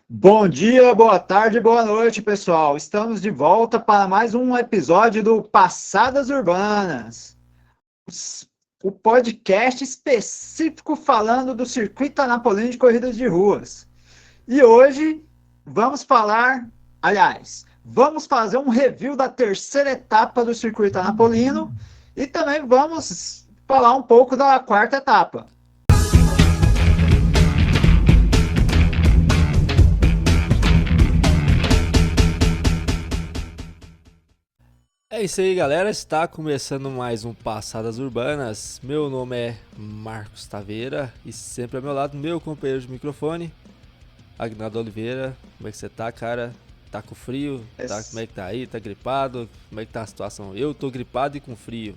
Bom dia, boa tarde, boa noite, pessoal. Estamos de volta para mais um episódio do Passadas Urbanas, o podcast específico falando do circuito anapolino de corridas de ruas. E hoje vamos fazer um review da terceira etapa do circuito anapolino e também vamos falar um pouco da quarta etapa. É isso aí, galera. Está começando mais um Passadas Urbanas. Meu nome é Marcos Taveira e sempre ao meu lado, meu companheiro de microfone, Agnaldo Oliveira. Como é que você tá, cara? Tá com frio? Como é que tá aí? Tá gripado? Como é que tá a situação? Eu tô gripado e com frio.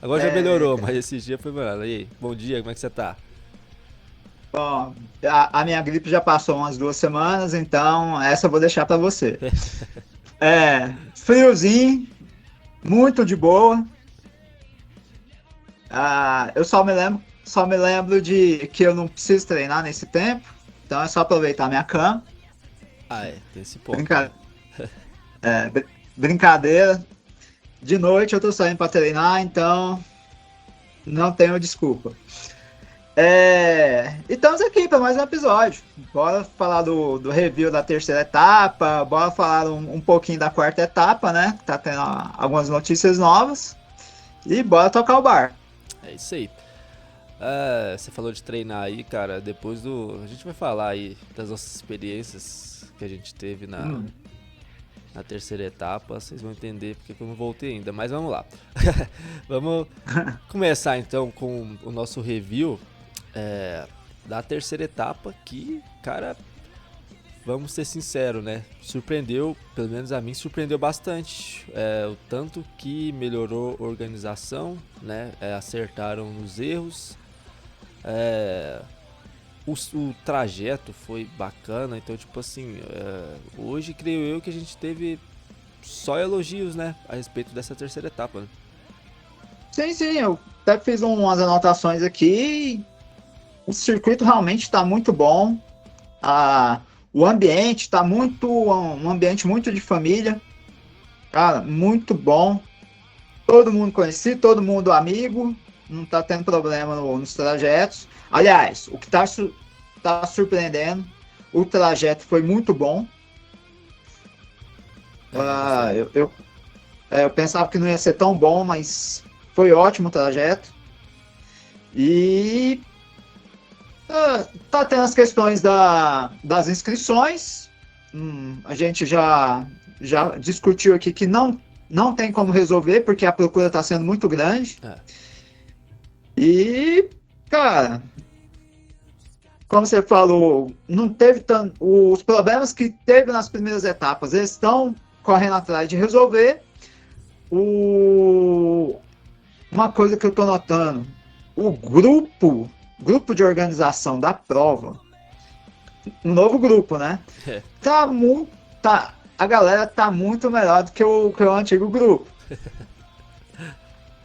Agora já melhorou, mas esse dia foi melhor. E aí, bom dia, como é que você tá? Bom, a minha gripe já passou umas 2 semanas, então essa eu vou deixar para você. Friozinho, muito de boa. Eu só me lembro de que eu não preciso treinar nesse tempo, então é só aproveitar minha cama. Ah, tem esse ponto, né? Brinca, brincadeira. De noite eu tô saindo para treinar, então não tenho desculpa. E estamos aqui para mais um episódio. Bora falar do review da terceira etapa, bora falar um pouquinho da quarta etapa, né? Tá tendo algumas notícias novas. E bora tocar o bar. É isso aí. Você falou de treinar aí, cara. A gente vai falar aí das nossas experiências que a gente teve na terceira etapa. Vocês vão entender porque que eu não voltei ainda, mas vamos lá. Vamos começar então com o nosso review da terceira etapa, que, cara, vamos ser sinceros, né? Surpreendeu, pelo menos a mim, surpreendeu bastante. O tanto que melhorou a organização, né? Acertaram nos erros. O trajeto foi bacana, então, tipo assim, hoje creio eu que a gente teve só elogios, né? A respeito dessa terceira etapa, né? Sim, eu até fiz umas anotações aqui. O circuito realmente está muito bom. O ambiente está um ambiente muito de família. Cara, muito bom. Todo mundo conhecido, todo mundo amigo. Não está tendo problema nos trajetos. Aliás, o que tá surpreendendo, o trajeto foi muito bom. Gostei. Eu pensava que não ia ser tão bom, mas foi ótimo o trajeto. E tá tendo as questões das inscrições. A gente já discutiu aqui que não tem como resolver, porque a procura está sendo muito grande. É, E, cara, como você falou, não teve tanto. Os problemas que teve nas primeiras etapas, eles estão correndo atrás de resolver. Uma coisa que eu estou notando, o grupo de organização da prova, um novo grupo, né? é. Tá muito, a galera tá muito melhor do que o antigo grupo.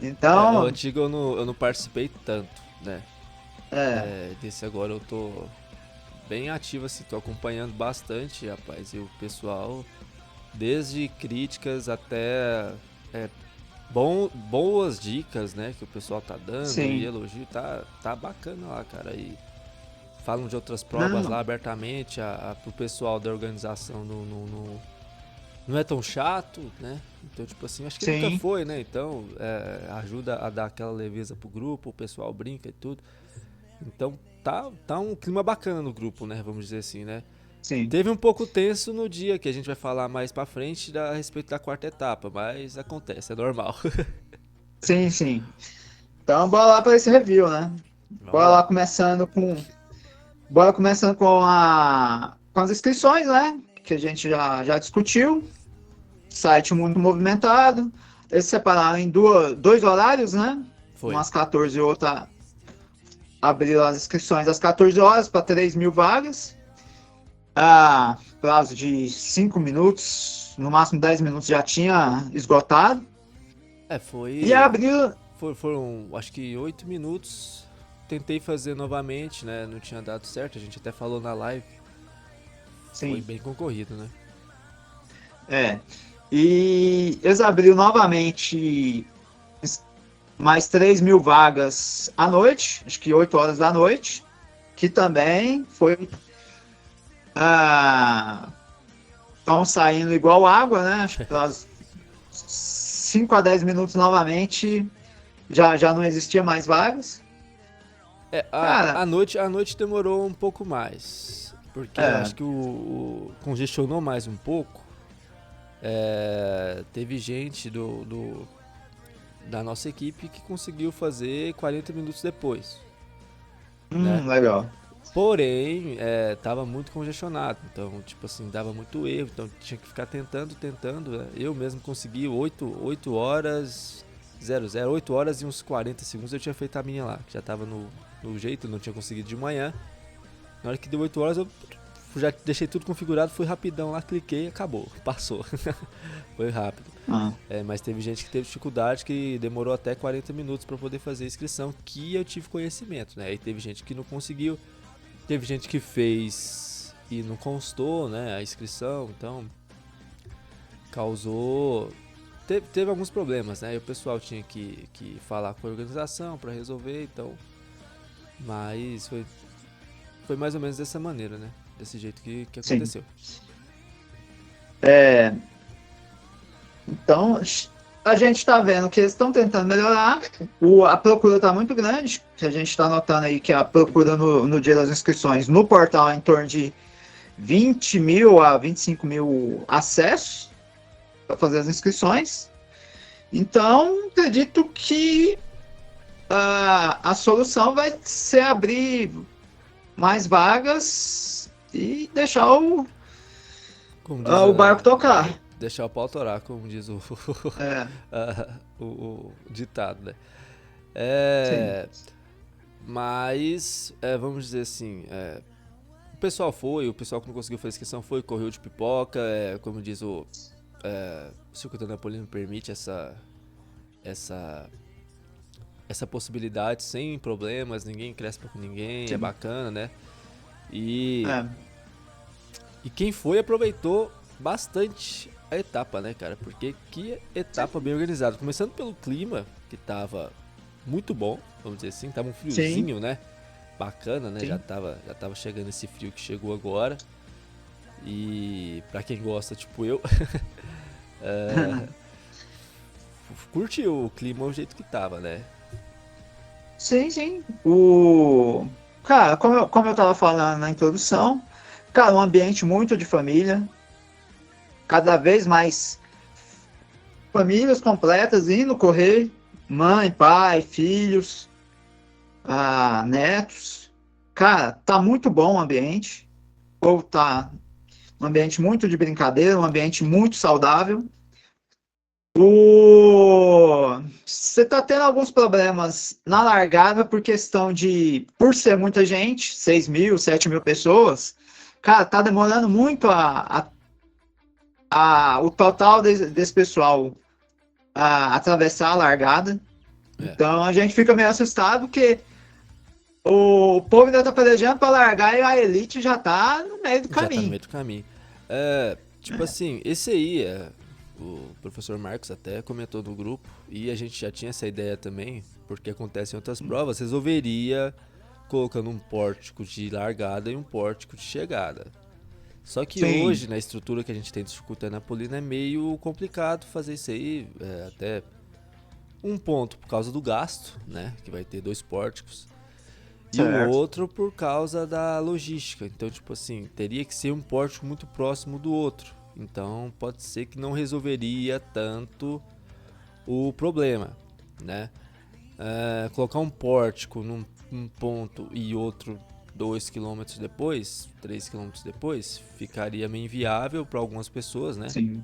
O Então, antigo eu não participei tanto, né? é, Desse agora eu tô bem ativo, assim, tô acompanhando bastante, rapaz. E o pessoal, desde críticas até é, boas dicas, né, que o pessoal tá dando e sim, elogio, tá bacana lá, cara. E falam de outras provas não, lá abertamente, pro pessoal da organização não é tão chato, né? Então, tipo assim, acho que nunca sim, foi, né? Então, ajuda a dar aquela leveza pro grupo, o pessoal brinca e tudo. Então, tá um clima bacana no grupo, né? Vamos dizer assim, né? sim, Teve um pouco tenso no dia, que a gente vai falar mais pra frente a respeito da quarta etapa, mas acontece, é normal. sim. Então, bora lá para esse review, né? Vamos Bora lá lá. com as inscrições, né? Que a gente já discutiu. Site muito movimentado. Eles separaram em dois horários, né? Foi. Umas 14 e outra abriram as inscrições às 14 horas para 3 mil vagas. Prazo de 5 minutos, no máximo 10 minutos já tinha esgotado. É, E foi. abriu. Foram, acho que 8 minutos. Tentei fazer novamente, né? Não tinha dado certo, a gente até falou na live. Foi Sim. bem concorrido, né? É. E eles abriram novamente mais 3.000 vagas à noite, acho que 8 horas da noite, que também foi. Estão saindo igual água, né? Acho que pelas 5 a 10 minutos novamente já não existia mais vagas. É, Cara, a noite demorou um pouco mais. Porque eu é, acho que o congestionou mais um pouco. Teve gente da nossa equipe que conseguiu fazer 40 minutos depois, né? legal. Porém, tava muito congestionado, então, tipo assim, dava muito erro, então tinha que ficar tentando, né? Eu mesmo consegui 8 horas, 8 horas e uns 40 segundos eu tinha feito a minha lá, que já tava no jeito, não tinha conseguido de manhã. Na hora que deu 8 horas eu já deixei tudo configurado, fui rapidão lá, cliquei e acabou, passou. Foi rápido. Ah, Mas teve gente que teve dificuldade, que demorou até 40 minutos para poder fazer a inscrição, que eu tive conhecimento, né? E teve gente que não conseguiu, teve gente que fez e não constou, né, a inscrição, então causou... Teve alguns problemas, né? E o pessoal tinha que falar com a organização para resolver, então... Mas foi mais ou menos dessa maneira, né? Desse jeito que sim. aconteceu. Então, a gente está vendo que eles estão tentando melhorar. A procura está muito grande. A gente está notando aí que a procura no dia das inscrições no portal é em torno de 20.000 a 25.000 acessos para fazer as inscrições. Então, acredito que a solução vai ser abrir mais vagas e deixar Como diz o barco tocar. deixar o pau torar, como diz É, o ditado, né? sim. Mas, vamos dizer assim, o pessoal que não conseguiu fazer inscrição foi, correu de pipoca, como diz o circuito napolino permite essa, essa possibilidade sem problemas, ninguém cresce com ninguém, é Sim. bacana, né? E, É, e quem foi aproveitou bastante a etapa, né, cara? Porque que etapa bem organizada. Começando pelo clima, que tava muito bom, vamos dizer assim, tava um sim, friozinho, né? Bacana, né? Já sim. tava chegando esse frio que chegou agora. E pra quem gosta, tipo eu, curtiu o clima o jeito que tava, né? Sim, sim. Cara, como eu tava falando na introdução, cara, um ambiente muito de família, cada vez mais famílias completas indo correr, mãe, pai, filhos, netos. Cara, tá muito bom o ambiente. Ou tá um ambiente muito de brincadeira, um ambiente muito saudável. Você tá tendo alguns problemas na largada por ser muita gente, 6.000, 7.000 pessoas, cara, tá demorando muito o total desse pessoal a atravessar a largada. É, Então a gente fica meio assustado porque o povo ainda tá pelejando para largar e a elite já tá no meio do já tá no caminho. meio do caminho. Tipo assim, esse aí, o professor Marcos até comentou no grupo, e a gente já tinha essa ideia também, porque acontece em outras provas, resolveria colocando um pórtico de largada e um pórtico de chegada. Só que Sim, hoje, na estrutura que a gente tem do circuito Anapolina, é meio complicado fazer isso aí, até um ponto por causa do gasto, né, que vai ter 2 pórticos, e o certo. outro por causa da logística. Então, tipo assim, teria que ser um pórtico muito próximo do outro. Então, pode ser que não resolveria tanto o problema, né? Colocar um pórtico num ponto e outro 2 km depois, 3 km depois, ficaria meio inviável para algumas pessoas, né? Sim,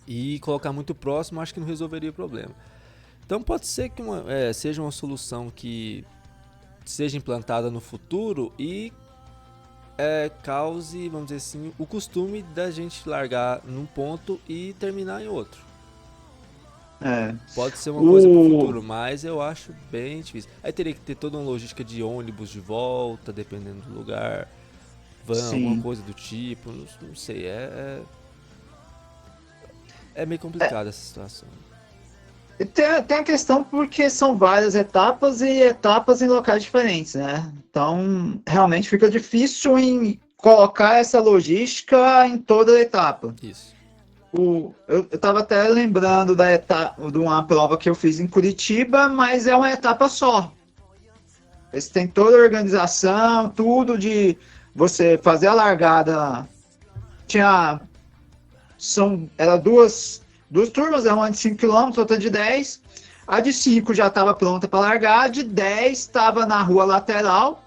E colocar muito próximo, acho que não resolveria o problema. Então, pode ser que seja uma solução que seja implantada no futuro e cause, vamos dizer assim, o costume da gente largar num ponto e terminar em outro. é. Pode ser uma coisa pro O, futuro, mas eu acho bem difícil. Aí teria que ter toda uma logística de ônibus de volta, dependendo do lugar. van, alguma sim. coisa do tipo, não sei, é meio complicado essa situação. E tem a questão porque são várias etapas e etapas em locais diferentes, né? Então, realmente fica difícil em colocar essa logística em toda a etapa. Isso. Eu estava até lembrando da etapa, de uma prova que eu fiz em Curitiba, mas é uma etapa só. Eles têm toda a organização, tudo de você fazer a largada. Tinha, era duas turmas, uma de 5 km, outra de 10. A de 5 já estava pronta para largar, a de 10 estava na rua lateral,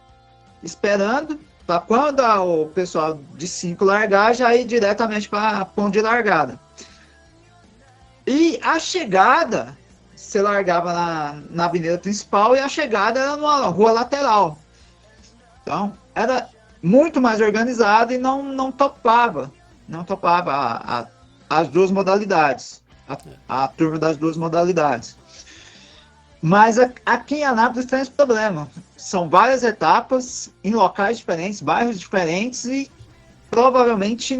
esperando para quando o pessoal de 5 largar, já ir diretamente para ponto de largada. E a chegada, você largava na avenida principal e a chegada era numa rua lateral. Então, era muito mais organizado e não topava as duas modalidades, a turma das duas modalidades. Mas aqui em Anápolis tem esse problema. São várias etapas em locais diferentes, bairros diferentes e provavelmente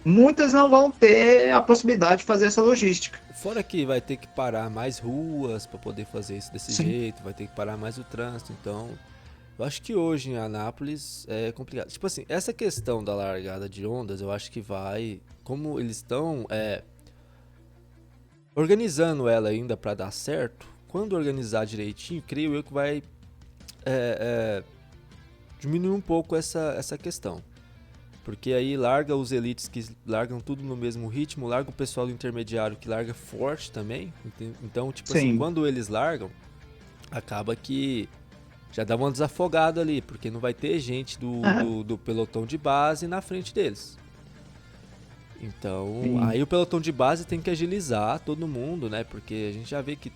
muitas não vão ter a possibilidade de fazer essa logística. Fora que vai ter que parar mais ruas para poder fazer isso desse Sim. jeito, vai ter que parar mais o trânsito, então eu acho que hoje em Anápolis é complicado. Tipo assim, essa questão da largada de ondas, eu acho que vai, como eles estão organizando ela ainda para dar certo, quando organizar direitinho, creio eu que vai diminuir um pouco essa questão. Porque aí larga os elites que largam tudo no mesmo ritmo, larga o pessoal do intermediário que larga forte também. Então, tipo assim, Sim. quando eles largam, acaba que já dá uma desafogada ali, porque não vai ter gente do pelotão de base na frente deles. Então, Sim. aí o pelotão de base tem que agilizar todo mundo, né? Porque a gente já vê que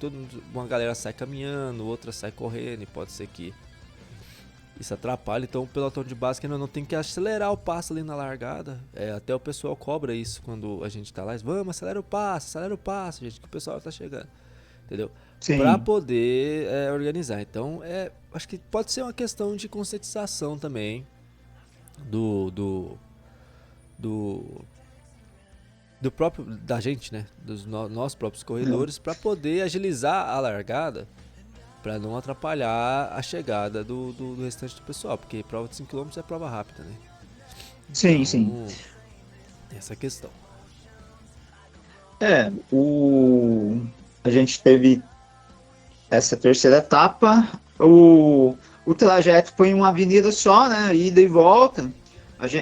uma galera sai caminhando, outra sai correndo, e pode ser que isso atrapalha. Então o pelotão de base que não tem que acelerar o passo ali na largada. Até o pessoal cobra isso quando a gente tá lá. Vamos, acelera o passo, gente, que o pessoal tá chegando. Entendeu? Pra Sim. poder organizar. Então, acho que pode ser uma questão de conscientização também do próprio, da gente, né? Dos nossos próprios corredores, para poder agilizar a largada, para não atrapalhar a chegada do restante do pessoal, porque prova de 5 km é prova rápida, né? Sim, sim. Então, tem essa questão. A gente teve essa terceira etapa. O trajeto foi em uma avenida só, né? Ida e volta.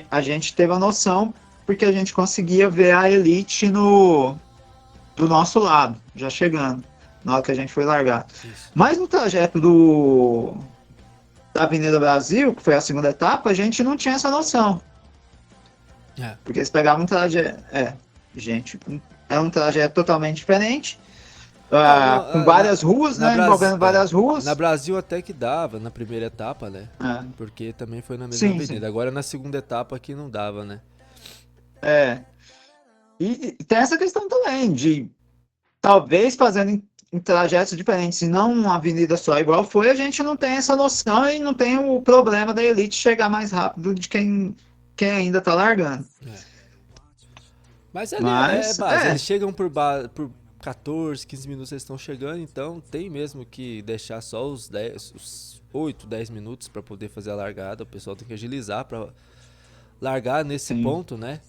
A gente teve a noção porque a gente conseguia ver a elite do nosso lado, já chegando, na hora que a gente foi largar. Isso. Mas no trajeto da Avenida Brasil, que foi a segunda etapa, a gente não tinha essa noção. Porque eles pegavam um trajeto. Gente, é um trajeto totalmente diferente. Com várias ruas, né? Envolvendo várias ruas. Na Brasil até que dava, na primeira etapa, né? É. Porque também foi na mesma Sim, avenida. sim. Agora na segunda etapa aqui não dava, né? E tem essa questão também de talvez fazendo em trajetos diferentes e não uma avenida só igual foi, a gente não tem essa noção e não tem o problema da elite chegar mais rápido de quem ainda está largando. Mas ali é base, eles chegam por 14, 15 minutos eles estão chegando, então tem mesmo que deixar só os 8, 10 minutos para poder fazer a largada. O pessoal tem que agilizar para largar nesse ponto, né?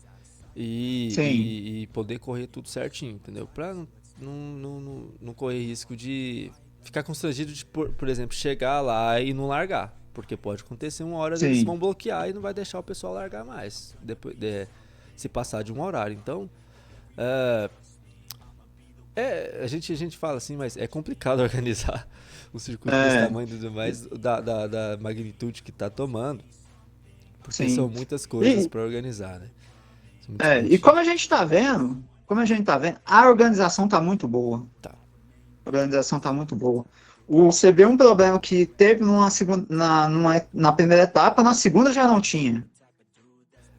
E poder correr tudo certinho, entendeu? Pra não correr risco de ficar constrangido de, por exemplo, chegar lá e não largar. Porque pode acontecer uma hora eles vão bloquear e não vai deixar o pessoal largar mais. Depois se passar de um horário. Então, a gente fala assim, mas é complicado organizar o circuito desse tamanho e tudo mais, da magnitude que tá tomando. Porque são muitas coisas para organizar, né? E como a gente tá vendo, a organização tá muito boa. Tá. A organização tá muito boa. Você vê um problema que teve na primeira etapa, na segunda já não tinha.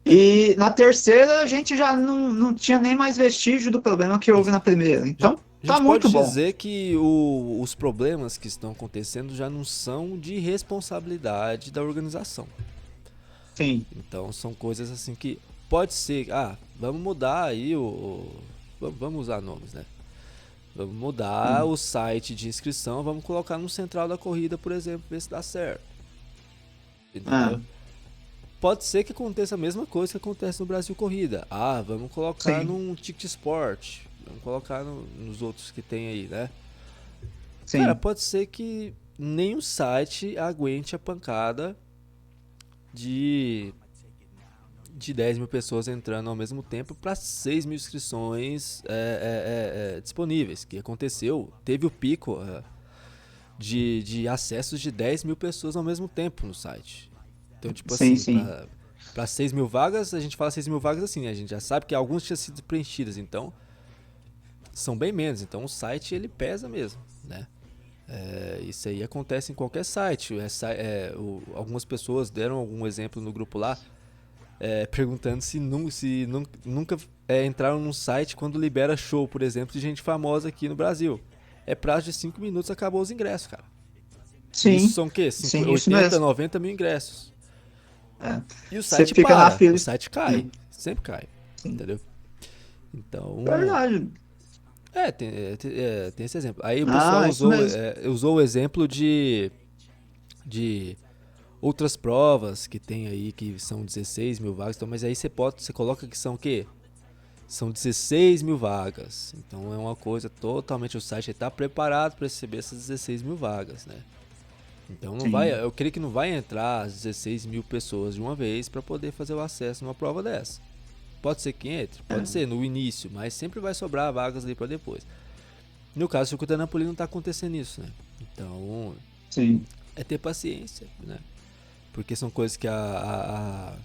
E na terceira a gente já não tinha nem mais vestígio do problema que houve na primeira. Então, tá muito bom. A gente pode dizer que os problemas que estão acontecendo já não são de responsabilidade da organização. Sim. Então são coisas assim que pode ser, vamos mudar aí vamos usar nomes, né? Vamos mudar Hum. o site de inscrição, vamos colocar no Central da Corrida, por exemplo, ver se dá certo. Ah, Entendeu? Pode ser que aconteça a mesma coisa que acontece no Brasil Corrida. Vamos colocar sim, num Ticket Sport. Vamos colocar nos outros que tem aí, né? Cara, sim, pode ser que nem o site aguente a pancada de, de 10 mil pessoas entrando ao mesmo tempo para 6 mil inscrições disponíveis. Que aconteceu, teve o pico de acessos de 10 mil pessoas ao mesmo tempo no site. Então, tipo sim, assim, sim, para 6 mil vagas, a gente fala 6 mil vagas assim, né? A gente já sabe que alguns tinham sido preenchidas, então são bem menos. Então o site ele pesa mesmo, né? Isso aí acontece em qualquer site. Algumas pessoas deram algum exemplo no grupo lá, perguntando se nunca entraram num site quando libera show, por exemplo, de gente famosa aqui no Brasil. É prazo de 5 minutos, acabou os ingressos, cara. E isso sim, são o quê? sim, isso 80, mesmo. 90 mil ingressos. É. E o Você site fica na para, fila. o site cai, Sim, sempre cai, sim. entendeu? Então, Verdade. tem esse exemplo. Aí o pessoal Ah, isso mesmo. usou o exemplo de outras provas que tem aí, que são 16 mil vagas, então, mas aí você coloca que são o quê? São 16 mil vagas. Então é uma coisa totalmente, o site está preparado para receber essas 16 mil vagas, né? Então não vai, Sim. eu creio que não vai entrar as 16 mil pessoas de uma vez para poder fazer o acesso numa prova dessa. Pode ser que entre, pode É. ser no início, mas sempre vai sobrar vagas ali para depois. No caso do circuito da Napoli não está acontecendo isso, né? Então Sim. é ter paciência, né? Porque são coisas que a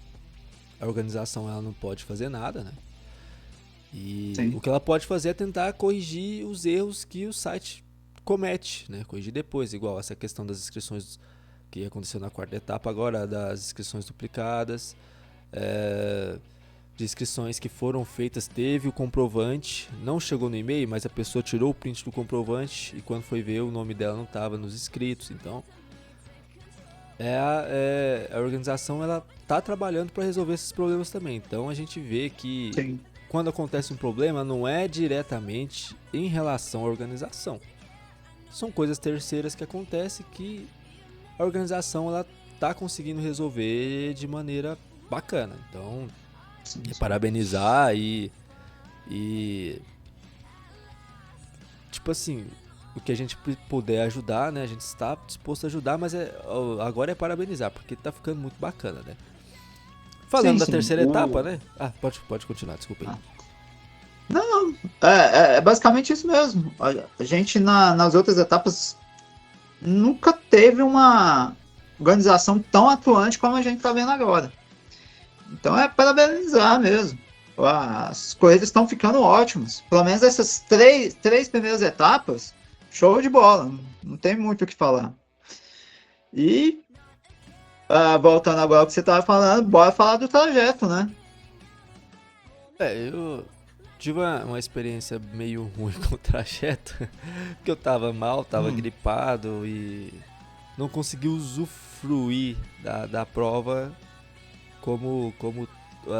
organização ela não pode fazer nada, né? E o Sim. que ela pode fazer é tentar corrigir os erros que o site comete, né? Corrigir depois, igual essa questão das inscrições que aconteceu na quarta etapa agora, das inscrições duplicadas, de inscrições que foram feitas, teve o comprovante, não chegou no e-mail, mas a pessoa tirou o print do comprovante e quando foi ver o nome dela não estava nos inscritos, então a organização ela tá trabalhando para resolver esses problemas também. Então a gente vê que Sim. quando acontece um problema não é diretamente em relação à organização. São coisas terceiras que acontecem que a organização ela tá conseguindo resolver de maneira bacana. Então, Sim. parabenizar e tipo assim, o que a gente puder ajudar, né? A gente está disposto a ajudar, mas agora é parabenizar, porque tá ficando muito bacana, né? Sim, Falando da sim. terceira etapa, né? Pode continuar, desculpa aí. Ah, não, é basicamente isso mesmo. A gente nas outras etapas nunca teve uma organização tão atuante como a gente está vendo agora. Então é parabenizar mesmo. As corridas estão ficando ótimas. Pelo menos essas três primeiras etapas, show de bola. Não tem muito o que falar. E voltando agora ao que você estava falando, bora falar do trajeto, né? Eu tive uma experiência meio ruim com o trajeto, porque eu tava mal, tava Hum, gripado e não consegui usufruir da prova como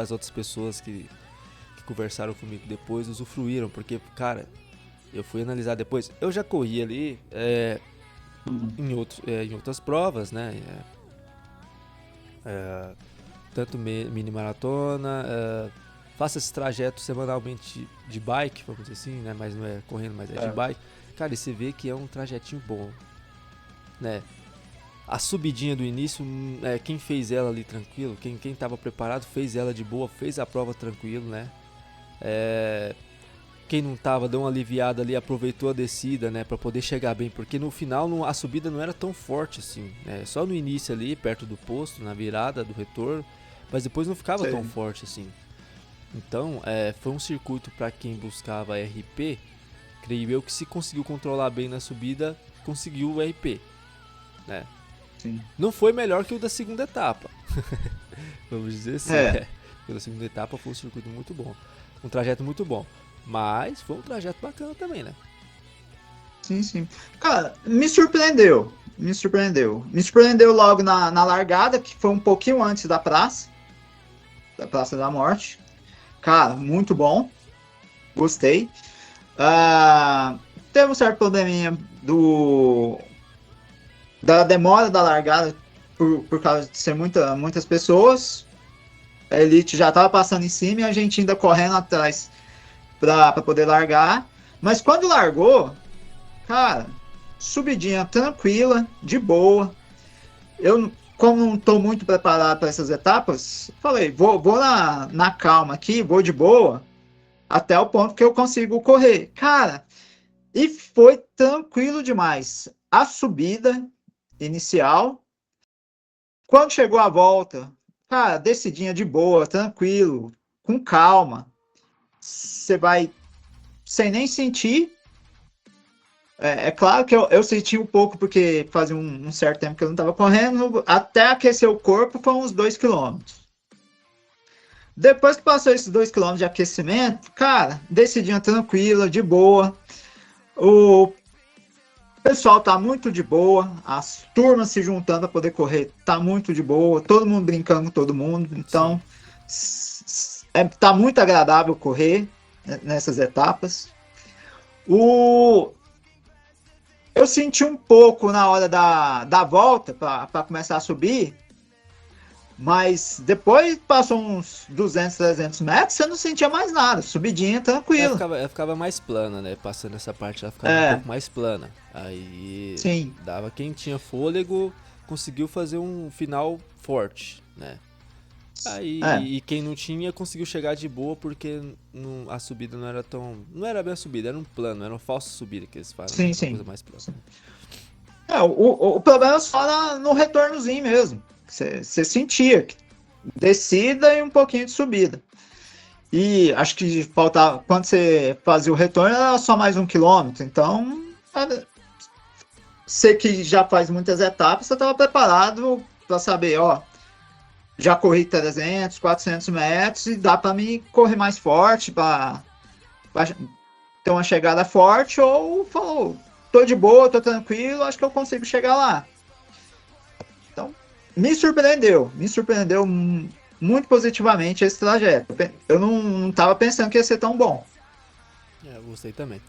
as outras pessoas que conversaram comigo depois usufruíram, porque, cara, eu fui analisar depois, eu já corri ali hum, em outras provas, né? Tanto mini maratona, faço esse trajeto semanalmente de bike, vamos dizer assim, né? Mas não é correndo, mas é de é, bike. Cara, e você vê que é um trajetinho bom, né? A subidinha do início, quem fez ela ali tranquilo, quem tava preparado fez ela de boa, fez a prova tranquilo, né? Quem não tava, deu uma aliviada ali, aproveitou a descida, né, pra poder chegar bem, porque no final a subida não era tão forte assim, né? Só no início ali, perto do posto, na virada do retorno, mas depois não ficava tão sei. forte assim. Então, foi um circuito para quem buscava RP, creio eu que se conseguiu controlar bem na subida, conseguiu o RP, né? Sim. Não foi melhor que o da segunda etapa, vamos dizer assim, É, né? O da segunda etapa foi um circuito muito bom, um trajeto muito bom, mas foi um trajeto bacana também, né? sim, sim. Cara, me surpreendeu. me surpreendeu. Me surpreendeu logo na largada, que foi um pouquinho antes da Praça da Morte. Cara, muito bom. Gostei. Teve um certo probleminha da demora da largada por causa de ser muitas pessoas. A Elite já estava passando em cima e a gente ainda correndo atrás para poder largar. Mas quando largou, cara, subidinha tranquila, de boa. Eu, como não estou muito preparado para essas etapas, falei, vou na calma aqui, vou de boa, até o ponto que eu consigo correr. Cara, e foi tranquilo demais. A subida inicial, quando chegou a volta, cara, descidinha de boa, tranquilo, com calma. Você vai sem nem sentir. É claro que eu senti um pouco, porque fazia um certo tempo que eu não estava correndo, até aquecer o corpo foi uns 2 quilômetros. Depois que passou esses 2 quilômetros de aquecimento, cara, descidinha tranquila, de boa. O pessoal tá muito de boa, as turmas se juntando para poder correr, tá muito de boa, todo mundo brincando com todo mundo, então tá muito agradável correr nessas etapas. Eu senti um pouco na hora da volta para começar a subir, mas depois passou uns 200, 300 metros, você não sentia mais nada, subidinha tranquilo. Ela ficava mais plana, né? Passando essa parte, ela ficava um pouco mais plana. Aí Sim. dava quem tinha fôlego, conseguiu fazer um final forte, né? Aí, e quem não tinha conseguiu chegar de boa porque a subida não era tão. Não era bem a subida, era um plano, era uma falsa subida que eles falam. Sim, Uma sim. coisa mais plana. O problema é só no retornozinho mesmo. Você sentia descida e um pouquinho de subida. E acho que faltava. Quando você fazia o retorno, era só mais 1 quilômetro. Então, você que já faz muitas etapas, você estava preparado para saber, ó, já corri 300, 400 metros e dá para mim correr mais forte, para ter uma chegada forte, ou falou, tô de boa, tô tranquilo, acho que eu consigo chegar lá. Então, me surpreendeu muito positivamente esse trajeto. Eu não estava pensando que ia ser tão bom. Eu gostei também.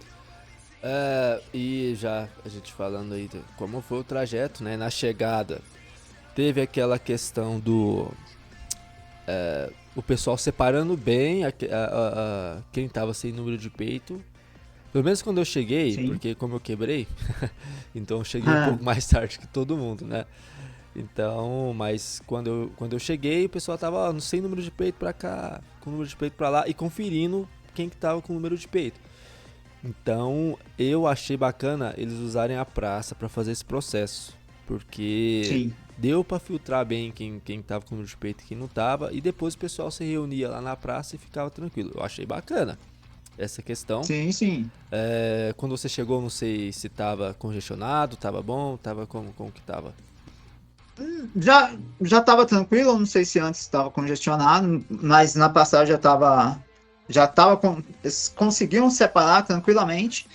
E já a gente falando aí de como foi o trajeto, né? Na chegada, teve aquela questão do o pessoal separando bem quem tava sem número de peito. Pelo menos quando eu cheguei, Sim. porque como eu quebrei, então eu cheguei um pouco mais tarde que todo mundo, né? Então, mas quando eu cheguei, o pessoal tava sem número de peito pra cá, com número de peito pra lá e conferindo quem que tava com número de peito. Então, eu achei bacana eles usarem a praça pra fazer esse processo, porque Sim. deu pra filtrar bem quem tava com número de peito e quem não tava, e depois o pessoal se reunia lá na praça e ficava tranquilo. Eu achei bacana essa questão. Sim, sim. Quando você chegou, não sei se tava congestionado, tava bom, tava como que tava? Já estava tranquilo, não sei se antes estava congestionado, mas na passagem eles conseguiam separar tranquilamente.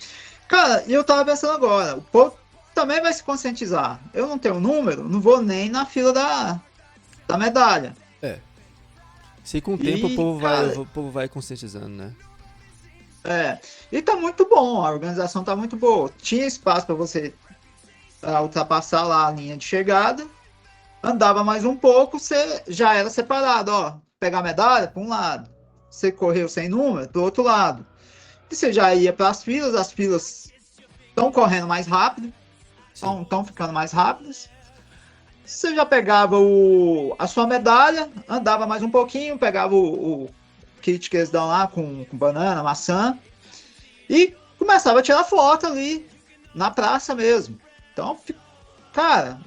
Cara, e eu tava pensando agora, o povo também vai se conscientizar. Eu não tenho número, não vou nem na fila da medalha. Se com o tempo Cara, o povo vai conscientizando, né? e tá muito bom, a organização tá muito boa. Tinha espaço para você ultrapassar lá a linha de chegada, andava mais um pouco, você já era separado, ó. Pegar a medalha para um lado, você correu sem número do outro lado. E você já ia para as filas estão correndo mais rápido, estão ficando mais rápidas. Você já pegava a sua medalha, andava mais um pouquinho, pegava o kit que eles dão lá com banana, maçã, e começava a tirar foto ali na praça mesmo. Então, cara,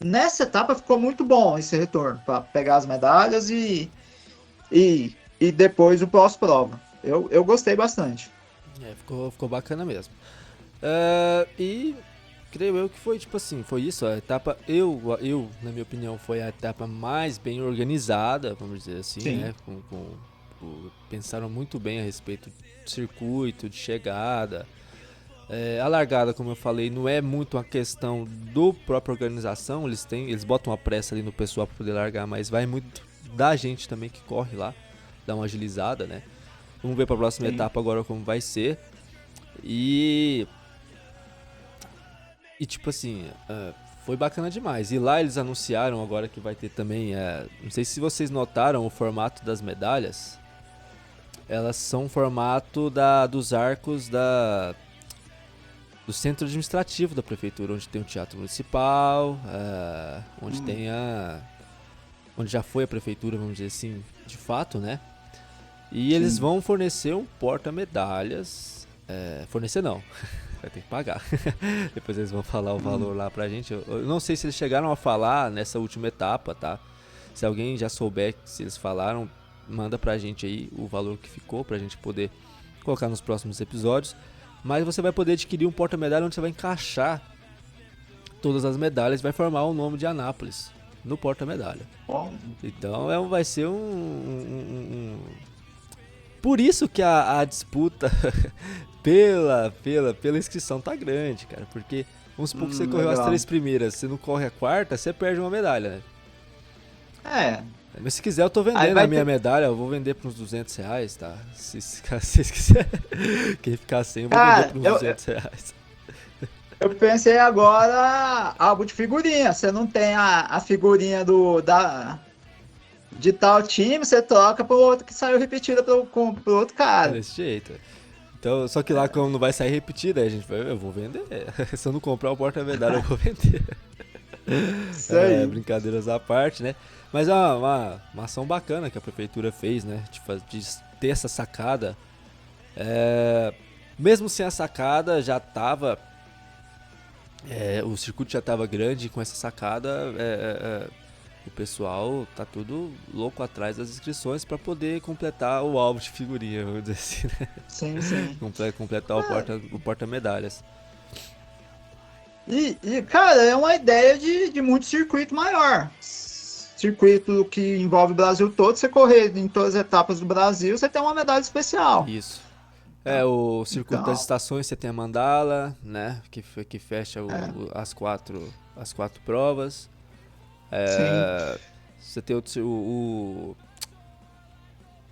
nessa etapa ficou muito bom esse retorno para pegar as medalhas e depois o pós-prova. Eu gostei bastante. Ficou bacana mesmo. E creio eu que foi tipo assim, foi isso, a etapa, na minha opinião, foi a etapa mais bem organizada, vamos dizer assim, Sim. né? Pensaram muito bem a respeito do circuito, de chegada. A largada, como eu falei, não é muito uma questão do própria organização. Eles botam uma pressa ali no pessoal para poder largar, mas vai muito da gente também que corre lá, dá uma agilizada, né? Vamos ver para a próxima Sim. etapa agora como vai ser. E tipo assim, foi bacana demais. E lá eles anunciaram agora que vai ter também, não sei se vocês notaram o formato das medalhas. Elas são o formato dos arcos do centro administrativo da prefeitura, onde tem o teatro municipal, onde tem onde já foi a prefeitura, vamos dizer assim, de fato, né? E eles Sim. vão fornecer um porta-medalhas. Fornecer não, vai ter que pagar. Depois eles vão falar o valor lá pra gente. Eu não sei se eles chegaram a falar nessa última etapa, tá? Se alguém já souber se eles falaram, manda pra gente aí o valor que ficou pra gente poder colocar nos próximos episódios. Mas você vai poder adquirir um porta-medalha onde você vai encaixar todas as medalhas e vai formar o nome de Anápolis no porta-medalha. Bom, Então vai ser Por isso que a disputa pela inscrição tá grande, cara. Porque vamos supor que você correu as legal. 3 primeiras, você não corre a quarta, você perde uma medalha, né? É. Mas se quiser, eu tô Aí vendendo vai a minha ter. medalha, eu vou vender por uns R$ 200, tá? Se vocês quiserem. Quem ficar sem, eu vou vender Cara, por uns R$ 200. eu pensei agora álbum de figurinha. Você não tem a figurinha de tal time, você troca pro outro que saiu repetida pro outro É cara. desse jeito. Então, só que lá como não vai sair repetida, aí a gente vai, eu vou vender. Se eu não comprar o porta-medalha, eu vou vender. Isso aí. Brincadeiras à parte, né? Mas é uma ação bacana que a prefeitura fez, né? De ter essa sacada. Mesmo sem a sacada, já tava. O circuito já tava grande, com essa sacada, o pessoal tá tudo louco atrás das inscrições para poder completar o álbum de figurinha, vamos dizer assim, né? Sim, sim. Completar o porta-medalhas. Cara, é uma ideia de muito circuito maior. Circuito que envolve o Brasil todo, você correr em todas as etapas do Brasil, você tem uma medalha especial. Isso. Tá? O circuito das Então, estações, você tem a mandala, né? Que fecha é, as quatro provas. sim. Você tem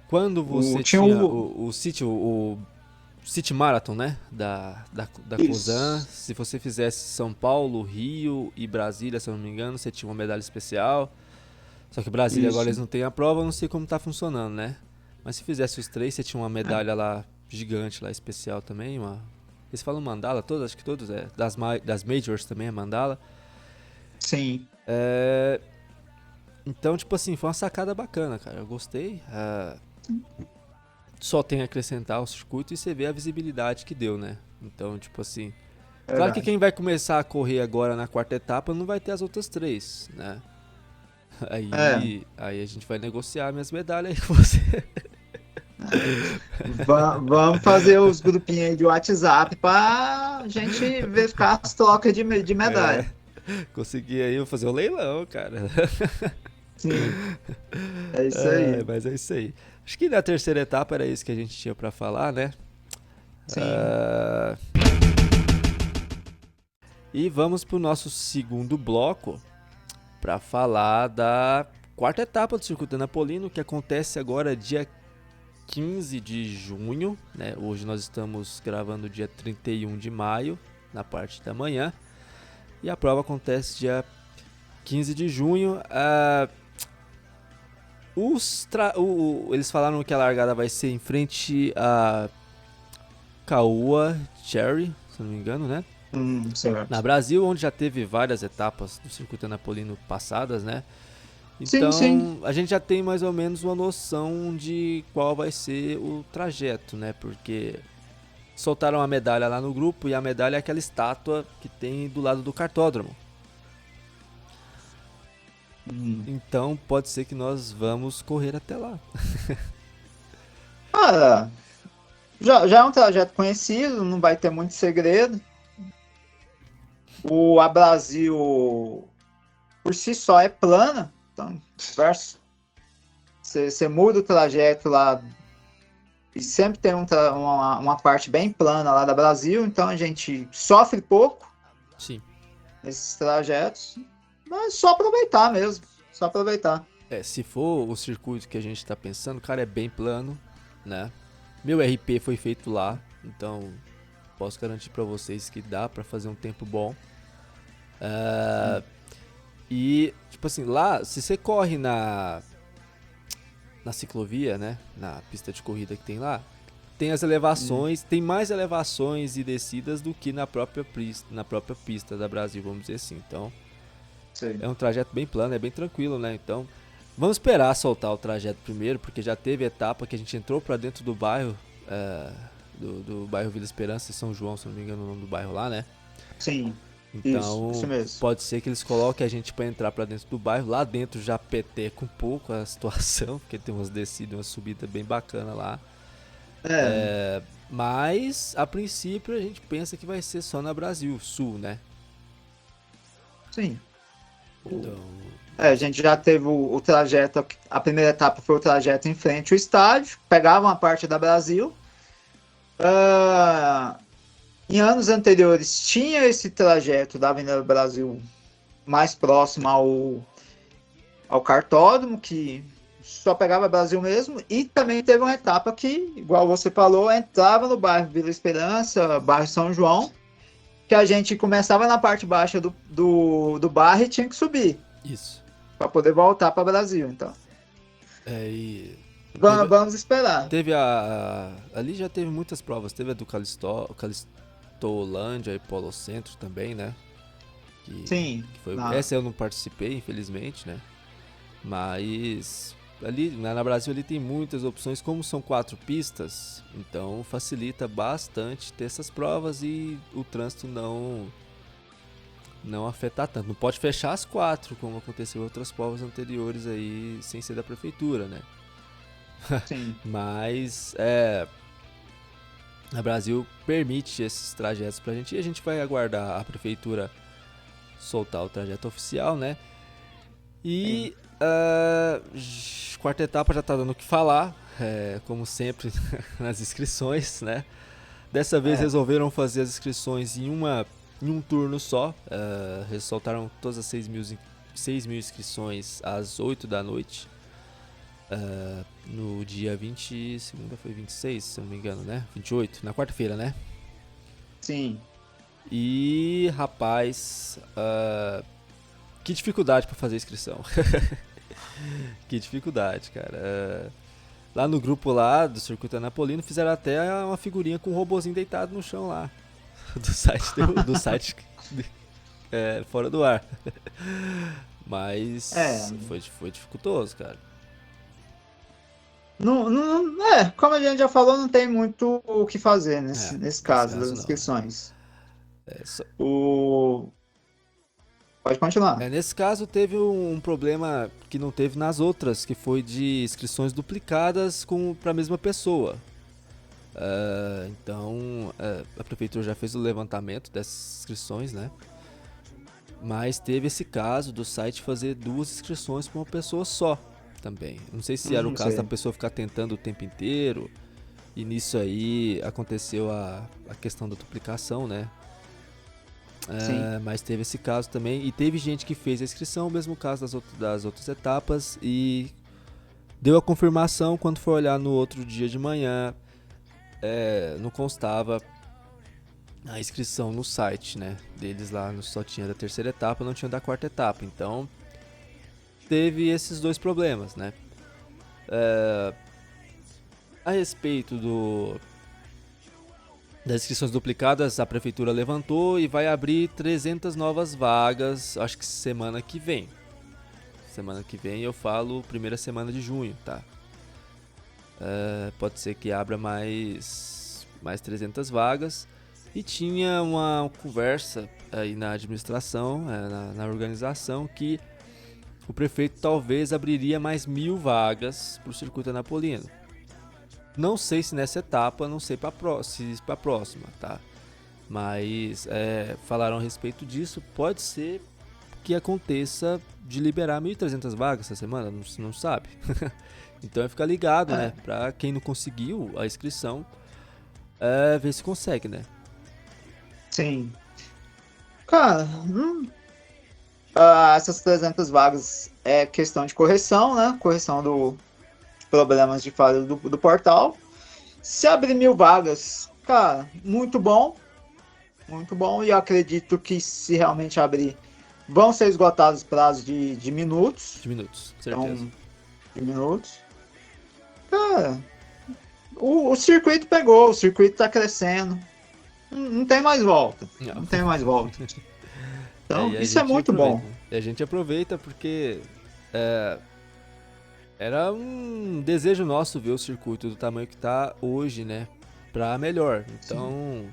quando você Tinha tinha o. o City Marathon, né? Da Cosan. Isso. Se você fizesse São Paulo, Rio e Brasília, se eu não me engano, você tinha uma medalha especial. Só que Brasília agora Isso. eles não têm a prova, eu não sei como tá funcionando, né? Mas se fizesse os 3, você tinha uma É, medalha lá gigante, lá especial também. Eles falam mandala, todos, acho que todos, das Majors também é mandala. sim. Então, tipo assim, foi uma sacada bacana, cara. Eu gostei. Só tem a acrescentar ao circuito e você vê a visibilidade que deu, né? Então, tipo assim. É Claro que verdade. quem vai começar a correr agora na quarta etapa não vai ter as outras 3, né? É. Aí a gente vai negociar minhas medalhas aí com você. Vamos fazer os grupinhos aí de WhatsApp pra gente verificar as trocas de É, medalha. consegui aí, eu vou fazer um leilão, cara. Sim, é isso aí. Mas é isso aí. Acho que na terceira etapa era isso que a gente tinha pra falar, né? Sim. Ah, e vamos pro nosso segundo bloco pra falar da quarta etapa do Circuito Napolino, que acontece agora dia 15 de junho, né? Hoje nós estamos gravando dia 31 de maio, na parte da manhã. E a prova acontece dia 15 de junho. Eles falaram que a largada vai ser em frente a Caoa Cherry, se não me engano, né? Na Certo. Brasil, onde já teve várias etapas do circuito napolino passadas, né? Sim, sim. Então, a gente já tem mais ou menos uma noção de qual vai ser o trajeto, né? Porque soltaram a medalha lá no grupo e a medalha é aquela estátua que tem do lado do cartódromo. Hum. Então, pode ser que nós vamos correr até lá. Cara, já é um trajeto conhecido, não vai ter muito segredo. A Brasil por si só é plana, então você muda o trajeto lá E sempre tem uma parte bem plana lá da Brasil, então a gente sofre pouco Sim. nesses trajetos, mas só aproveitar mesmo, só aproveitar. Se for o circuito que a gente tá pensando, cara, é bem plano, né? Meu RP foi feito lá, então posso garantir pra vocês que dá pra fazer um tempo bom. E, tipo assim, lá, se você corre na ciclovia, né? Na pista de corrida que tem lá, tem as elevações, tem mais elevações e descidas do que na própria pista da Brasil, vamos dizer assim. Então, Sim. é um trajeto bem plano, é bem tranquilo, né? Então, vamos esperar soltar o trajeto primeiro, porque já teve etapa que a gente entrou pra dentro do bairro, do bairro Vila Esperança e São João, se não me engano o nome do bairro lá, né? Sim, isso Então, mesmo. pode ser que eles coloquem a gente pra entrar pra dentro do bairro. Lá dentro já peteca um pouco a situação, porque tem umas descidas, uma subida bem bacana lá. Mas, a princípio, a gente pensa que vai ser só na Brasil Sul, né? Sim. Então, A gente já teve o trajeto, a primeira etapa foi o trajeto em frente ao estádio, pegava uma parte da Brasil. Em anos anteriores tinha esse trajeto da Avenida Brasil mais próximo ao cartódromo, que só pegava Brasil mesmo, e também teve uma etapa que, igual você falou, entrava no bairro Vila Esperança, bairro São João, que a gente começava na parte baixa do bairro e tinha que subir isso. para poder voltar para Brasil. Então, E vamos esperar. teve ali já teve muitas provas. Teve a do Calistolândia e Polo Centro também, né? Sim. Que foi, essa eu não participei, infelizmente, né? Mas ali na Brasil ali tem muitas opções, como são 4 pistas, então facilita bastante ter essas provas e o trânsito não afetar tanto. Não pode fechar as 4, como aconteceu em outras provas anteriores aí, sem ser da prefeitura, né? Sim. Mas a Brasil permite esses trajetos pra gente e a gente vai aguardar a prefeitura soltar o trajeto oficial, né? E quarta etapa já tá dando o que falar, como sempre nas inscrições, né? Dessa vez resolveram fazer as inscrições em um turno só. Eles soltaram todas as 6 mil inscrições às 8 da noite. No dia 20, segunda foi 26, se eu não me engano, né? 28, na quarta-feira, né? Sim. E, rapaz, que dificuldade pra fazer a inscrição. Que dificuldade, cara. Lá no grupo lá do Circuito Anapolino fizeram até uma figurinha com um robozinho deitado no chão lá. Do site fora do ar. Mas foi dificultoso, cara. Como a gente já falou, não tem muito o que fazer nesse caso das inscrições. Pode continuar. Nesse caso teve um problema que não teve nas outras, que foi de inscrições duplicadas para a mesma pessoa. Então a prefeitura já fez o levantamento dessas inscrições, né? Mas teve esse caso do site fazer 2 inscrições para uma pessoa só também. Não sei se era o caso da pessoa ficar tentando o tempo inteiro. E nisso aí aconteceu a questão da duplicação, né? Mas teve esse caso também. E teve gente que fez a inscrição, o mesmo caso das outras etapas. E deu a confirmação quando foi olhar no outro dia de manhã. Não constava a inscrição no site, né? Deles lá só tinha da terceira etapa, não tinha da quarta etapa. Então teve esses 2 problemas, né? A respeito das inscrições duplicadas, a prefeitura levantou e vai abrir 300 novas vagas, acho que semana que vem. Semana que vem eu falo primeira semana de junho, tá? Pode ser que abra mais 300 vagas. E tinha uma conversa aí na administração, na organização, que o prefeito talvez abriria mais 1.000 vagas para o Circuito Anapolino. Não sei se nessa etapa, não sei se para a próxima, tá? Mas falaram a respeito disso. Pode ser que aconteça de liberar 1.300 vagas essa semana, não sabe. Então fica ligado, né? Pra quem não conseguiu a inscrição, ver se consegue, né? Sim. Cara, essas 300 vagas é questão de correção, né? Correção de problemas de falha do portal. Se abrir 1.000 vagas, cara, muito bom. Muito bom. E eu acredito que se realmente abrir, vão ser esgotados prazos de minutos. De minutos, certeza. Então, de minutos. Cara, o circuito pegou, o circuito tá crescendo. Não tem mais volta. Não tem mais volta. Então, isso é muito bom. E a gente aproveita porque era um desejo nosso ver o circuito do tamanho que tá hoje, né? Pra melhor. Então,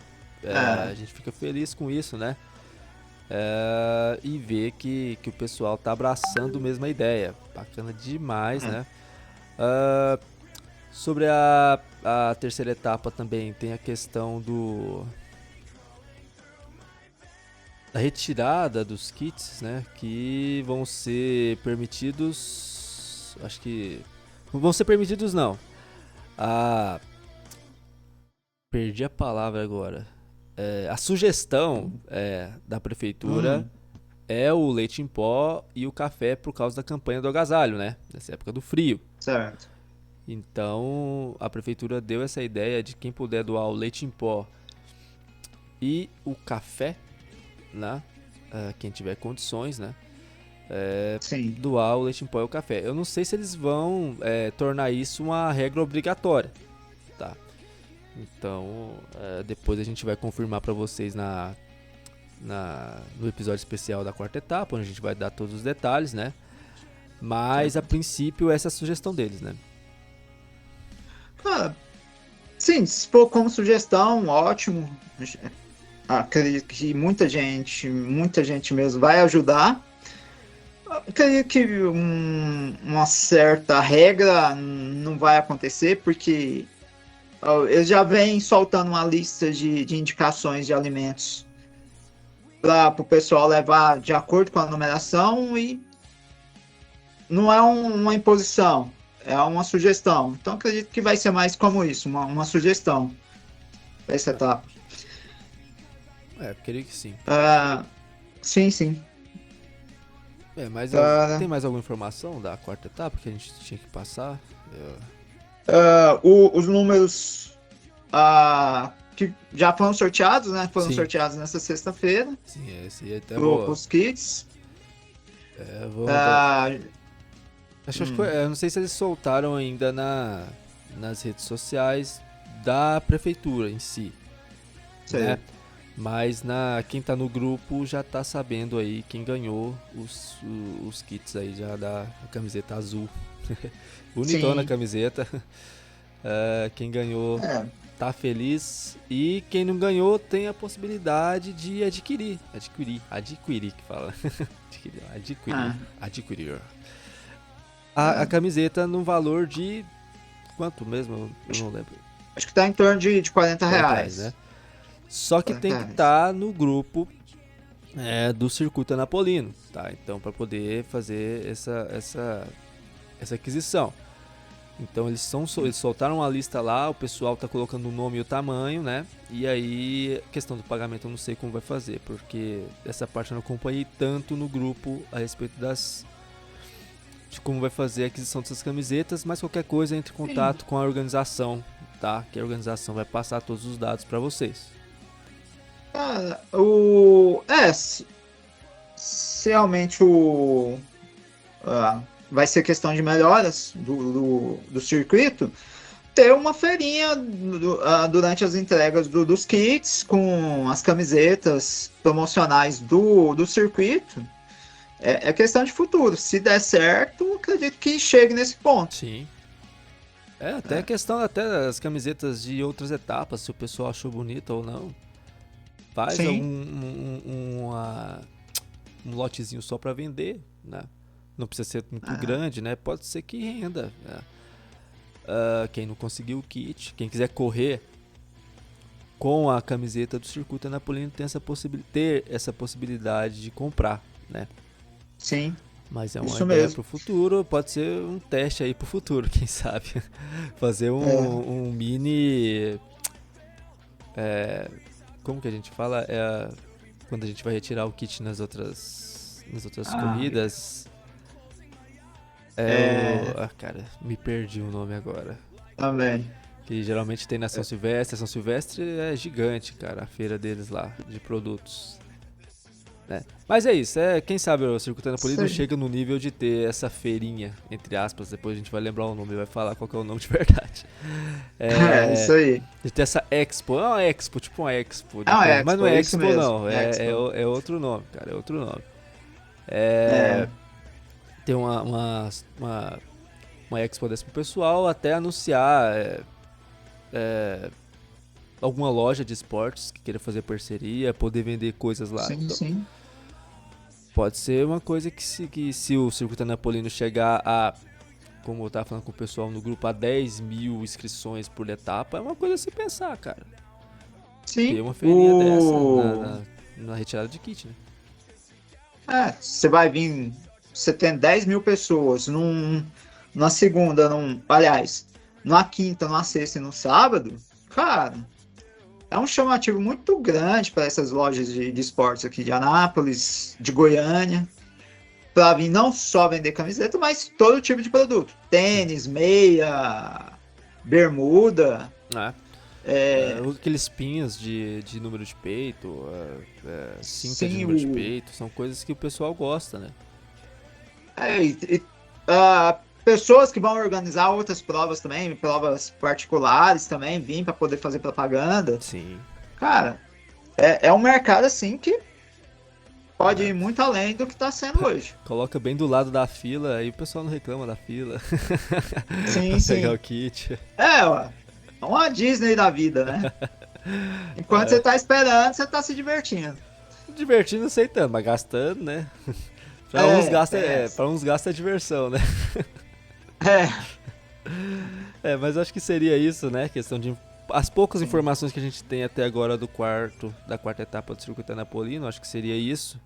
a gente fica feliz com isso, né? E ver que o pessoal tá abraçando mesmo a ideia. Bacana demais, né? Sobre a terceira etapa também tem a questão da retirada dos kits, né? Que vão ser permitidos. Acho que. Não vão ser permitidos, não. Perdi a palavra agora. A sugestão da prefeitura é o leite em pó e o café por causa da campanha do agasalho, né? Nessa época do frio. Certo. Então a prefeitura deu essa ideia de quem puder doar o leite em pó e o café, né? Quem tiver condições, né? Sim. Doar o leite em pó e o café. Eu não sei se eles vão tornar isso uma regra obrigatória, tá? Então depois a gente vai confirmar para vocês no episódio especial da quarta etapa, onde a gente vai dar todos os detalhes, né? Mas a princípio essa é a sugestão deles, né? Sim, se for como sugestão, ótimo. Acredito que muita gente mesmo vai ajudar. Acredito que uma certa regra não vai acontecer, porque eles já vêm soltando uma lista de indicações de alimentos para o pessoal levar de acordo com a numeração, e não é uma imposição, é uma sugestão. Então acredito que vai ser mais como isso, uma sugestão para essa etapa. Creio que sim. Sim. Mas tem mais alguma informação da quarta etapa que a gente tinha que passar? Os números que já foram sorteados, né? Foram sorteados nessa sexta-feira. Sim, esse aí até os kits. Acho que eu não sei se eles soltaram ainda nas redes sociais da prefeitura em si, né? Mas quem tá no grupo já tá sabendo aí quem ganhou os kits aí já da camiseta azul. Bonitona a camiseta. Quem ganhou tá feliz, e quem não ganhou tem a possibilidade de adquirir que fala. Adquirir a camiseta no valor de quanto mesmo? Eu não lembro. Acho que tá em torno de R$40, né? Só que tem que estar no grupo do Circuito Anapolino, tá? Então, para poder fazer essa aquisição. Então, eles soltaram a lista lá, o pessoal tá colocando o nome e o tamanho, né? E aí, questão do pagamento eu não sei como vai fazer, porque essa parte eu não acompanhei tanto no grupo a respeito de como vai fazer a aquisição dessas camisetas, mas qualquer coisa entre em contato com a organização, tá? Que a organização vai passar todos os dados para vocês. Se realmente vai ser questão de melhoras do circuito, ter uma feirinha durante as entregas dos kits com as camisetas promocionais do circuito. É questão de futuro. Se der certo, acredito que chegue nesse ponto. Sim. Até a questão até das camisetas de outras etapas, se o pessoal achou bonita ou não. Faz um lotezinho só para vender, né? Não precisa ser muito grande, né? Pode ser que renda. Né? Quem não conseguiu o kit, quem quiser correr com a camiseta do Circuito Anapolino tem essa possibilidade de comprar, né? Sim. Mas é uma Isso ideia mesmo. pro futuro, pode ser um teste aí pro futuro, quem sabe. Fazer um mini. Como que a gente fala? Quando a gente vai retirar o kit nas outras Ah, corridas. é, Cara, me perdi o nome agora. também. Que geralmente tem na São Silvestre. A São Silvestre é gigante, cara, a feira deles lá, de produtos. Né? Mas é isso, quem sabe o Circuito Isso Anapolino aí. chega no nível de ter essa feirinha, entre aspas, depois a gente vai lembrar o nome e vai falar qual que é o nome de verdade. Isso É, aí. de ter essa Expo, é uma Expo, tipo uma Expo É um mas não Expo, é isso Expo mesmo. não, Expo. é outro nome, cara, é outro nome. É, Tem uma Expo dessa pro pessoal até anunciar alguma loja de esportes que queira fazer parceria, poder vender coisas lá. sim, Então, sim. pode ser uma coisa que se o Circuito Anapolino chegar a, como eu tava falando com o pessoal no grupo, a 10 mil inscrições por etapa, é uma coisa a se pensar, cara. Ter Sim. uma feirinha dessa na retirada de kit, né? Você vai vir. Você tem 10 mil pessoas numa segunda, aliás, numa quinta, numa sexta e no sábado. Cara, é um chamativo muito grande para essas lojas de esportes aqui de Anápolis, de Goiânia, para vir não só vender camiseta, mas todo tipo de produto: Sim. tênis, meia, bermuda. Ah, É, aqueles pins de número de peito, cinta de sim, número de peito, são coisas que o pessoal gosta, né? pessoas que vão organizar outras provas também, provas particulares também, vir para poder fazer propaganda. Sim. Cara, é um mercado assim que pode É. ir muito além do que está sendo hoje. Coloca bem do lado da fila, aí o pessoal não reclama da fila. Sim, Pra pegar o sim. kit. Ué, é uma Disney da vida, né? Enquanto você tá esperando, você tá se divertindo. Divertindo, não sei tanto, mas gastando, né? Tem essa. Pra uns gasta diversão, né? É, Mas acho que seria isso, né? Questão de as poucas sim, informações que a gente tem até agora da quarta etapa do circuito anapolino, acho que seria isso.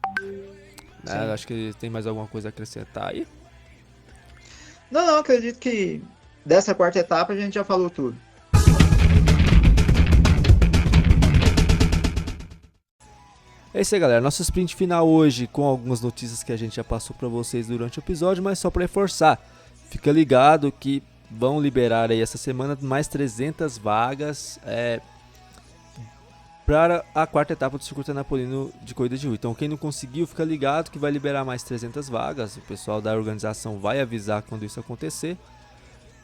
Né? sim. Acho que tem mais alguma coisa a acrescentar aí. Não, acredito que dessa quarta etapa a gente já falou tudo. É isso aí, galera. Nosso sprint final hoje com algumas notícias que a gente já passou para vocês durante o episódio, mas só para reforçar. Fica ligado que vão liberar aí essa semana mais 300 vagas para a quarta etapa do circuito anapolino de corrida de rua. Então quem não conseguiu, fica ligado que vai liberar mais 300 vagas. O pessoal da organização vai avisar quando isso acontecer.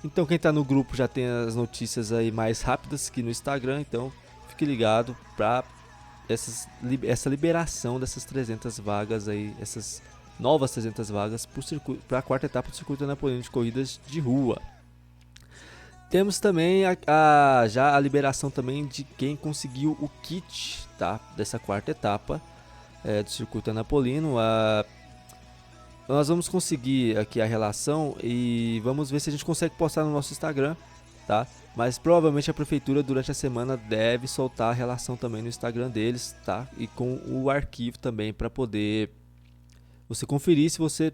Então quem está no grupo já tem as notícias aí mais rápidas que no Instagram. Então fique ligado para essa liberação dessas 300 vagas aí, essas novas 300 vagas para a quarta etapa do circuito anapolino de corridas de rua. Temos também já a liberação também de quem conseguiu o kit, tá? Dessa quarta etapa do circuito anapolino. Nós vamos conseguir aqui a relação e vamos ver se a gente consegue postar no nosso Instagram, tá? Mas provavelmente a prefeitura durante a semana deve soltar a relação também no Instagram deles, tá? E com o arquivo também para poder você conferir se você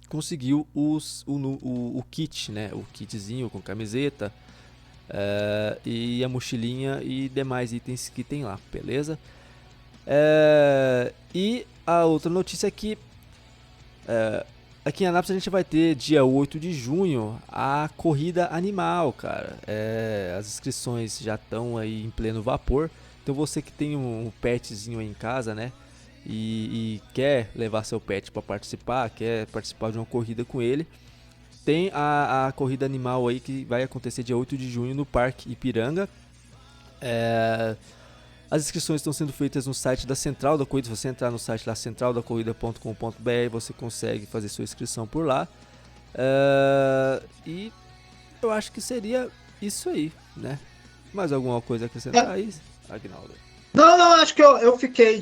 conseguiu o kit, né? O kitzinho com camiseta e a mochilinha e demais itens que tem lá, beleza? E a outra notícia é que aqui em Anápolis a gente vai ter dia 8 de junho a corrida animal, cara. As inscrições já estão aí em pleno vapor. Então você que tem um petzinho aí em casa, né? E quer levar seu pet para participar, quer participar de uma corrida com ele, tem a corrida animal aí que vai acontecer dia 8 de junho no Parque Ipiranga. As inscrições estão sendo feitas no site da Central da Corrida. Se você entrar no site da centraldacorrida.com.br, você consegue fazer sua inscrição por lá. E eu acho que seria isso aí, né? Mais alguma coisa a acrescentar aí, Agnaldo? Não, acho que eu fiquei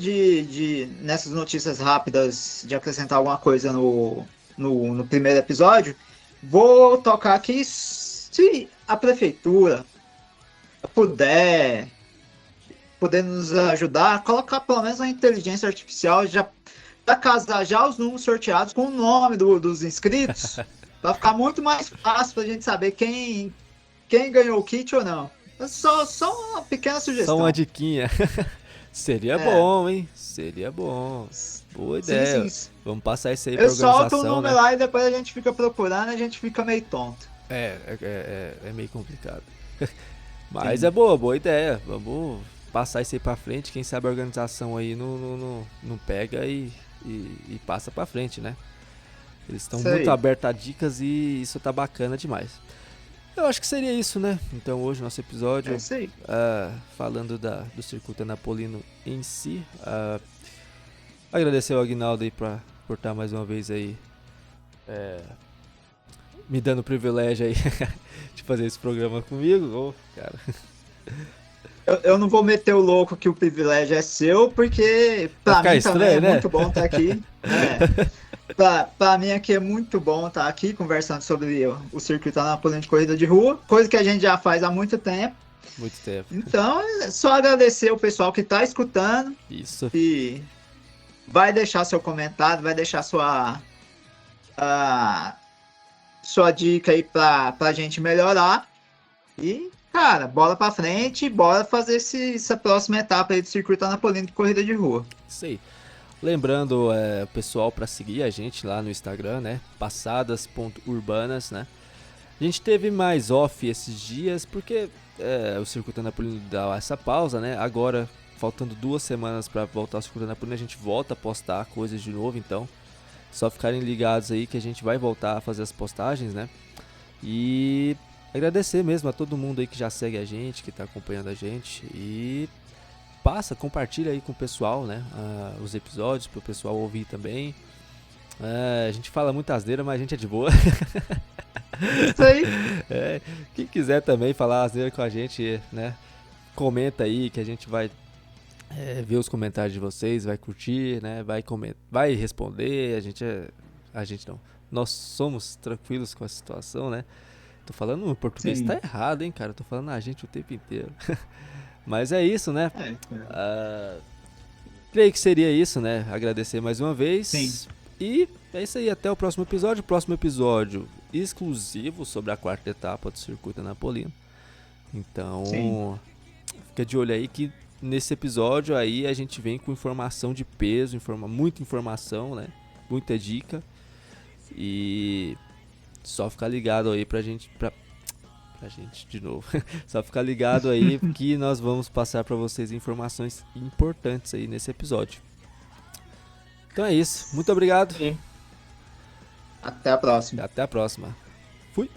nessas notícias rápidas de acrescentar alguma coisa no primeiro episódio. Vou tocar aqui, se a prefeitura puder nos ajudar a colocar pelo menos a inteligência artificial já casar já os números sorteados com o nome dos inscritos, para ficar muito mais fácil para a gente saber quem ganhou o kit ou não. Só uma pequena sugestão. Só uma diquinha. Seria bom, hein? Seria bom. Boa ideia. Sim. Vamos passar isso aí pra organização, solto o número, né? Lá e depois a gente fica procurando, a gente fica meio tonto. É meio complicado. Mas sim. É boa ideia. Vamos passar isso aí pra frente. Quem sabe a organização aí não pega e passa pra frente, né? Eles estão muito abertos a dicas e isso tá bacana demais. Eu acho que seria isso, né? Então hoje nosso episódio falando do circuito anapolino em si. Agradecer ao Aguinaldo aí por estar mais uma vez aí me dando o privilégio aí de fazer esse programa comigo. Cara. Eu não vou meter o louco que o privilégio é seu, porque pra mim estranho, também é né? Muito bom estar aqui. Pra mim aqui é muito bom estar aqui conversando sobre o circuito anapolino de corrida de rua, coisa que a gente já faz há muito tempo. Muito tempo. Então, é só agradecer o pessoal que está escutando. Isso. E vai deixar seu comentário, vai deixar sua dica aí pra gente melhorar. E, cara, bola pra frente e bora fazer essa próxima etapa aí do circuito anapolino de corrida de rua. Isso aí. Lembrando o pessoal para seguir a gente lá no Instagram, né? Passadas.urbanas, né? A gente teve mais off esses dias porque o circuito anapolino dá essa pausa, né? Agora, faltando 2 semanas para voltar ao circuito anapolino, a gente volta a postar coisas de novo, então só ficarem ligados aí que a gente vai voltar a fazer as postagens, né? E agradecer mesmo a todo mundo aí que já segue a gente, que tá acompanhando a gente e compartilha aí com o pessoal, né? Os episódios para o pessoal ouvir também. A gente fala muita asneira, mas a gente é de boa. Isso aí. Quem quiser também falar asneira com a gente, né? Comenta aí que a gente vai ver os comentários de vocês, vai curtir, né? Vai responder. A gente não. Nós somos tranquilos com a situação, né? Tô falando em português, sim. Tá errado, hein, cara? Tô falando a gente o tempo inteiro. Mas é isso, né? Creio que seria isso, né? Agradecer mais uma vez. Sim. E é isso aí, até o próximo episódio. Próximo episódio exclusivo sobre a 4ª etapa do circuito anapolino. Então, sim. Fica de olho aí que nesse episódio aí a gente vem com informação de peso, muita informação, né? Muita dica. E só ficar ligado aí pra gente de novo. Só ficar ligado aí que nós vamos passar para vocês informações importantes aí nesse episódio. Então é isso. Muito obrigado. Sim. Até a próxima. Até a próxima. Fui.